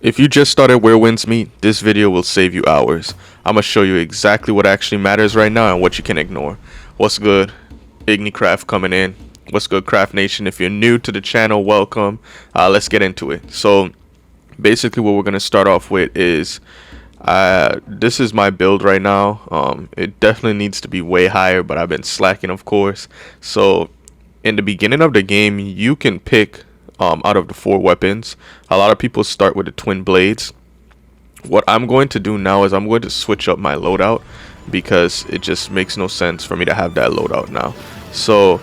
If you just started Where Winds Meet, this video will save you hours. I'm going to show you exactly what actually matters right now and what you can ignore. What's good? IgniCraft coming in. What's good, Craft Nation? If you're new to the channel, welcome. Let's get into it. So basically what we're going to start off with is this is my build right now. It definitely needs to be way higher, but I've been slacking, of course. So in the beginning of the game, you can pick out of the 4 weapons. A lot of people start with the twin blades. What I'm going to do now is I'm going to switch up my loadout because it just makes no sense for me to have that loadout now. So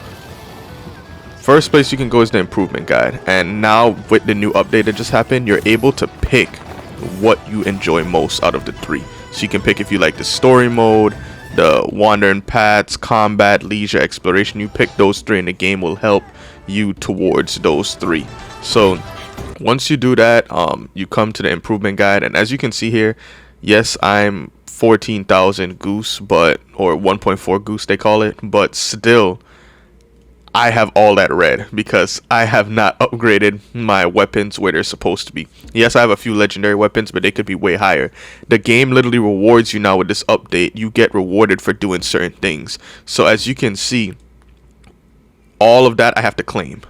first place you can go is the improvement guide, and now with the new update that just happened, you're able to pick what you enjoy most out of the 3. So you can pick if you like the story mode, the wandering paths, combat, leisure, exploration. You pick those 3 and the game will help you towards those 3. So once you do that, you come to the improvement guide, and as you can see here, yes, I'm 14,000 goose, or 1.4 goose they call it, but still I have all that red because I have not upgraded my weapons where they're supposed to be. Yes, I have a few legendary weapons, but they could be way higher. The game literally rewards you now with this update. You get rewarded for doing certain things. So as you can see, all of that I have to claim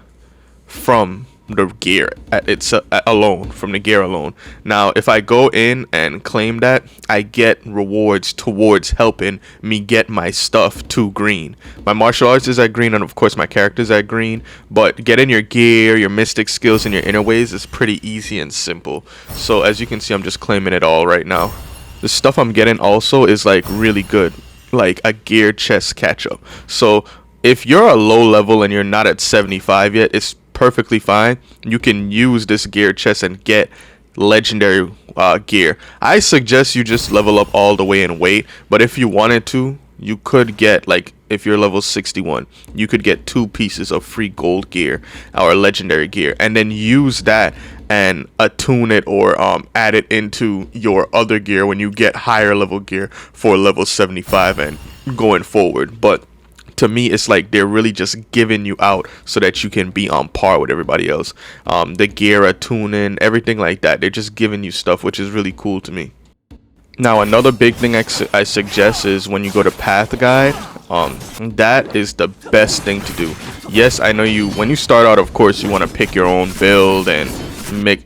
from the gear from the gear alone. Now if I go in and claim that, I get rewards towards helping me get my stuff to green. My martial arts is at green, and of course my character's at green, but getting your gear, your mystic skills, and your inner ways is pretty easy and simple. So as you can see, I'm just claiming it all right now. The stuff I'm getting also is like really good, like a gear chest catch up. So if you're a low level and you're not at 75 yet, it's perfectly fine. You can use this gear chest and get legendary gear. I suggest you just level up all the way and wait, but if you wanted to, you could get, like, if you're level 61, you could get 2 pieces of free gold gear or legendary gear, and then use that and attune it or add it into your other gear when you get higher level gear for level 75 and going forward. But to me, it's like they're really just giving you out so that you can be on par with everybody else. The gear, tuning, everything like that, they're just giving you stuff, which is really cool to me. Now another big thing I suggest is when you go to path guide, that is the best thing to do. Yes, I know when you start out, of course you want to pick your own build and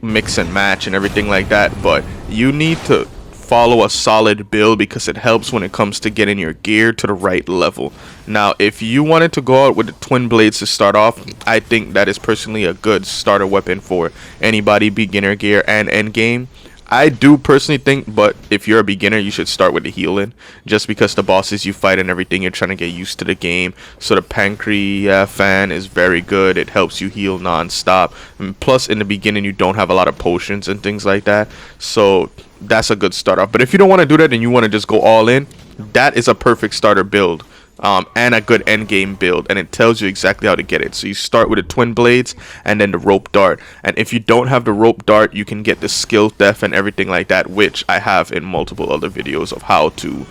mix and match and everything like that, but you need to follow a solid build because it helps when it comes to getting your gear to the right level. Now if you wanted to go out with the twin blades to start off, I think that is personally a good starter weapon for anybody, beginner gear and end game. I do personally think, but if you're a beginner, you should start with the healing, just because the bosses you fight and everything, you're trying to get used to the game. So the Pancreas fan is very good. It helps you heal non-stop, and plus in the beginning you don't have a lot of potions and things like that, so that's a good start off. But if you don't want to do that and you want to just go all in, that is a perfect starter build. And a good end game build, and it tells you exactly how to get it. So you start with the twin blades and then the rope dart, and if you don't have the rope dart, you can get the skill theft and everything like that, which I have in multiple other videos of how to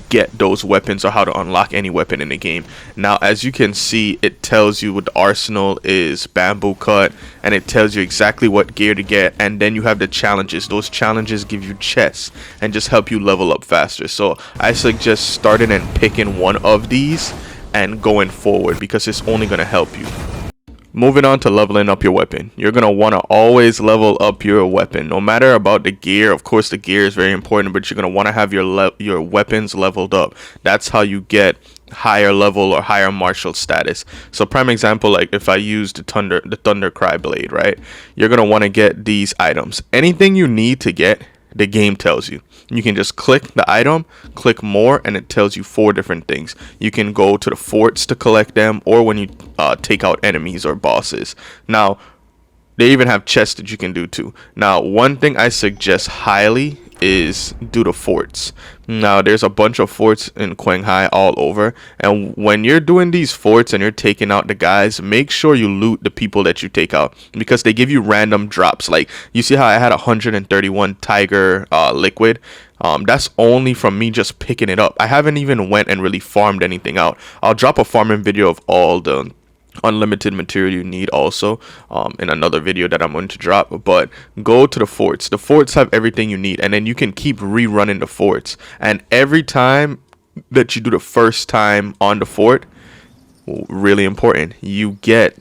get those weapons or how to unlock any weapon in the game. Now as you can see, it tells you what the arsenal is bamboo cut, and it tells you exactly what gear to get, and then you have the challenges. Those challenges give you chests and just help you level up faster. So I suggest starting and picking one of these and going forward because it's only going to help you. Moving on to leveling up your weapon, you're going to want to always level up your weapon, no matter about the gear. Of course the gear is very important, but you're going to want to have your weapons leveled up. That's how you get higher level or higher martial status. So prime example, like if I use the thunder cry blade, right, you're going to want to get these items. Anything you need to get, the game tells you. You can just click the item, click more, and it tells you 4 different things. You can go to the forts to collect them, or when you take out enemies or bosses. Now they even have chests that you can do too. Now one thing I suggest highly is do the forts. Now there's a bunch of forts in Qinghai all over, and when you're doing these forts and you're taking out the guys, make sure you loot the people that you take out, because they give you random drops. Like you see how I had 131 tiger liquid. That's only from me just picking it up. I haven't even went and really farmed anything out. I'll drop a farming video of all the unlimited material you need also, in another video that I'm going to drop. But go to the forts. The forts have everything you need, and then you can keep rerunning the forts, and every time that you do the first time on the fort, really important, you get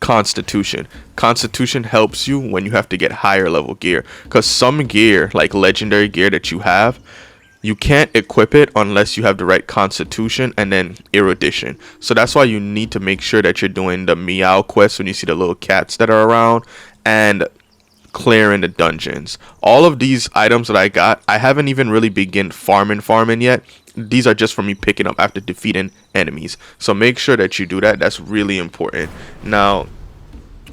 constitution. Constitution helps you when you have to get higher level gear, because some gear, like legendary gear that you have, you can't equip it unless you have the right constitution and then erudition. So that's why you need to make sure that you're doing the meow quest when you see the little cats that are around, and clearing the dungeons. All of these items that I got, I haven't even really begin farming yet. These are just for me picking up after defeating enemies. So make sure that you do that. That's really important. Now,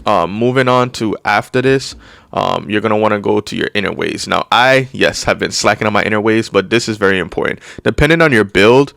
moving on to after this, you're going to want to go to your inner ways. Now, yes, have been slacking on my inner ways, but this is very important. Depending on your build,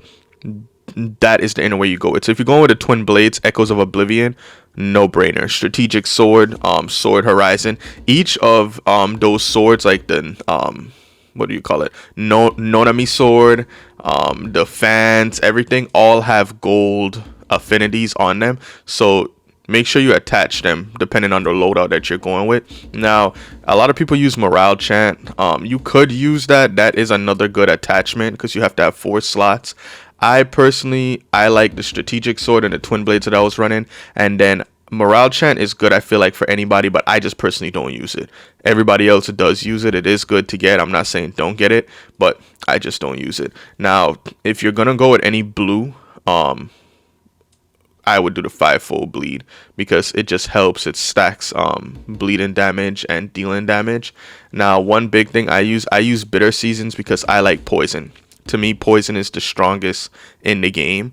that is the inner way you go with. So if you're going with the twin blades, Echoes of Oblivion, no brainer. Strategic sword, sword horizon. Each of those swords, like the what do you call it? No, Nonami sword, the fans, everything, all have gold affinities on them. So make sure you attach them depending on the loadout that you're going with. Now, a lot of people use morale chant. You could use that. That is another good attachment because you have to have 4 slots. I like the strategic sword and the twin blades that I was running, and then morale chant is good, I feel like, for anybody, but I just personally don't use it. Everybody else does use it. It is good to get. I'm not saying don't get it, but I just don't use it. Now, if you're gonna go with any blue, I would do the 5-fold bleed because it just helps. It stacks bleeding damage and dealing damage. Now, one big thing I use bitter seasons because I like poison. To me, poison is the strongest in the game.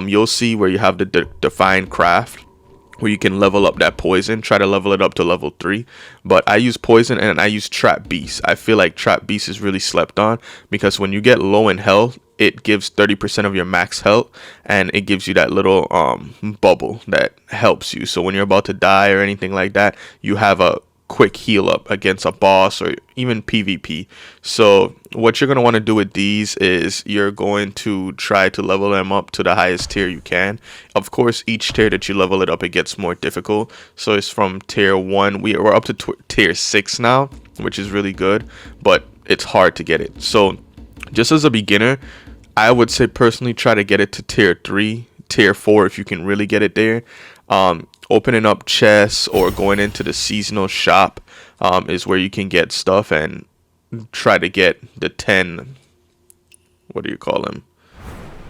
You'll see where you have the defined craft where you can level up that poison. Try to level it up to level 3. But I use poison and I use trap beast. I feel like trap beast is really slept on because when you get low in health, it gives 30% of your max health, and it gives you that little bubble that helps you. So when you're about to die or anything like that, you have a quick heal up against a boss or even PvP. So what you're going to want to do with these is you're going to try to level them up to the highest tier you can. Of course, each tier that you level it up, it gets more difficult. So it's from tier 1, we're up to tier 6 now, which is really good, but it's hard to get it. So just as a beginner, I would say personally try to get it to tier 3, tier 4 if you can really get it there. Opening up chests or going into the seasonal shop is where you can get stuff and try to get the 10, what do you call them?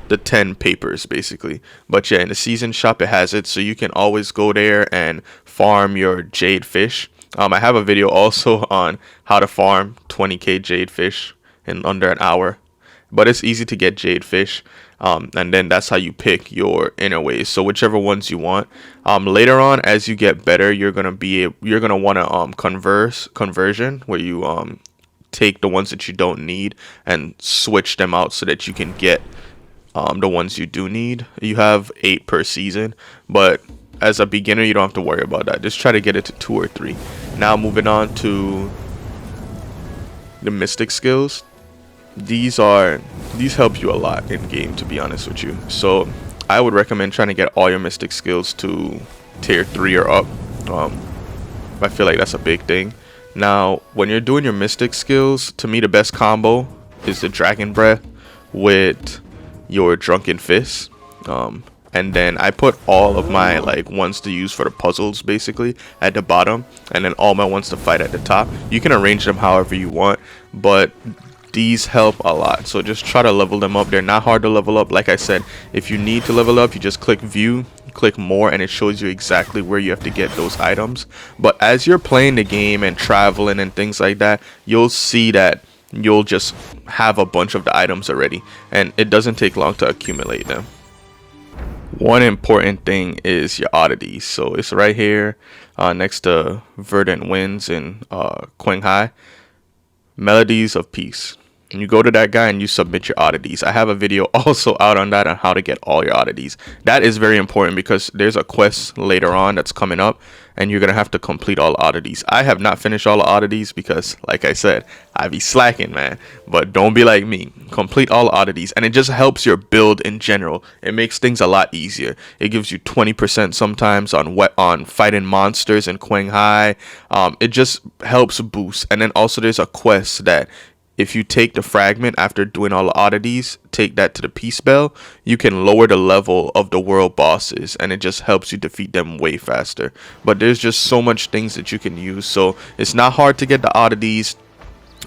The 10 papers basically. But yeah, in the season shop it has it, so you can always go there and farm your jade fish. I have a video also on how to farm 20k jade fish in under an hour. But it's easy to get jade fish, and then that's how you pick your inner ways. So whichever ones you want. Later on, as you get better, you're gonna want to conversion, where you take the ones that you don't need and switch them out so that you can get the ones you do need. You have 8 per season, but as a beginner, you don't have to worry about that. Just try to get it to 2 or 3. Now moving on to the mystic skills. These help you a lot in game, to be honest with you. So I would recommend trying to get all your mystic skills to tier 3 or up. I feel like that's a big thing. Now when you're doing your mystic skills, to me the best combo is the dragon breath with your drunken fist. And then I put all of my ones to use for the puzzles basically at the bottom, and then all my ones to fight at the top. You can arrange them however you want, but these help a lot. So just try to level them up. They're not hard to level up. Like I said, if you need to level up, you just click view, click more, and it shows you exactly where you have to get those items. But as you're playing the game and traveling and things like that, you'll see that you'll just have a bunch of the items already, and it doesn't take long to accumulate them. One important thing is your oddities. So it's right here next to Verdant Winds and Qinghai. Melodies of Peace. and you go to that guy and you submit your oddities. I have a video also out on that, on how to get all your oddities. That is very important because there's a quest later on that's coming up and you're gonna have to complete all oddities. I have not finished all the oddities because, like I said, I be slacking, man. But don't be like me. Complete all oddities, and it just helps your build in general. It makes things a lot easier. It gives you 20% sometimes on fighting monsters in Quang Hai. It just helps boost. And then also there's a quest that if you take the fragment after doing all the oddities, take that to the peace bell, you can lower the level of the world bosses, and it just helps you defeat them way faster. But there's just so much things that you can use, so it's not hard to get the oddities.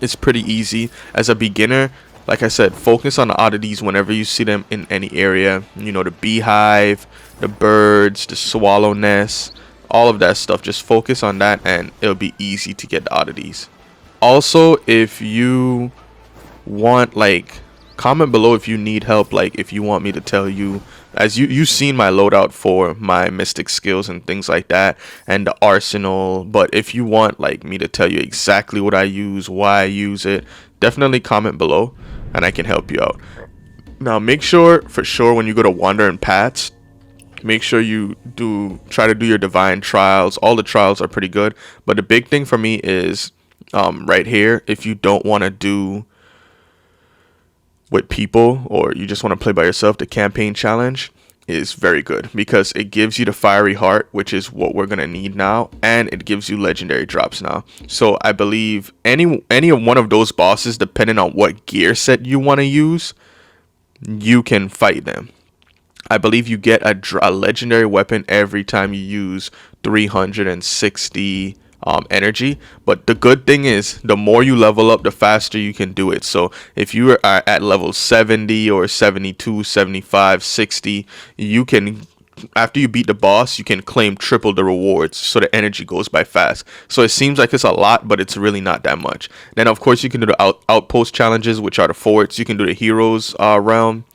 It's pretty easy. As a beginner, like I said, focus on the oddities whenever you see them in any area. You know, the beehive, the birds, the swallow nest, all of that stuff. Just focus on that and it'll be easy to get the oddities. Also, if you want, like, comment below if you need help, like if you want me to tell you, as you've seen my loadout for my mystic skills and things like that, and the arsenal. But if you want like me to tell you exactly what I use, why I use it, definitely comment below and I can help you out. Now make sure for sure when you go to wandering paths, make sure you try to do your divine trials. All the trials are pretty good, but the big thing for me is right here, if you don't want to do with people or you just want to play by yourself, the campaign challenge is very good because it gives you the fiery heart, which is what we're gonna need now, and it gives you legendary drops now. So I believe any one of those bosses, depending on what gear set you want to use, you can fight them. I believe you get a legendary weapon every time you use 360 energy. But the good thing is, the more you level up, the faster you can do it. So if you are at level 70 or 72, 75, 60, you can, after you beat the boss, you can claim triple the rewards, so the energy goes by fast. So it seems like it's a lot, but it's really not that much. Then of course you can do the outpost challenges, which are the forts. You can do the heroes realm.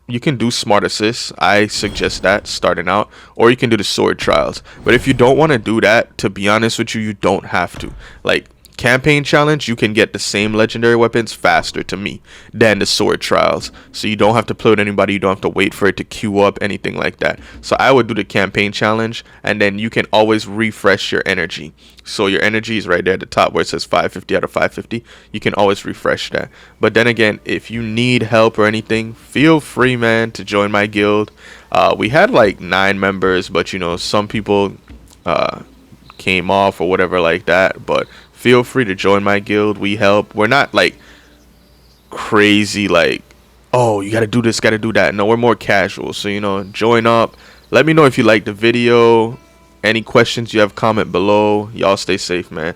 You can do smart assists. I suggest that starting out, or you can do the sword trials. But if you don't want to do that, to be honest with you, you don't have to. Like campaign challenge, you can get the same legendary weapons faster to me than the sword trials. So you don't have to play with anybody. You don't have to wait for it to queue up, anything like that. So I would do the campaign challenge, and then you can always refresh your energy. So your energy is right there at the top where it says 550 out of 550. You can always refresh that. But then again, if you need help or anything, feel free, man, to join my guild. We had like 9 members, but you know, some people came off or whatever like that. But feel free to join my guild. We help. We're not like crazy, like, oh, you gotta do this, gotta do that. No, we're more casual. So, you know, join up. Let me know if you liked the video. Any questions you have, comment below. Y'all stay safe, man.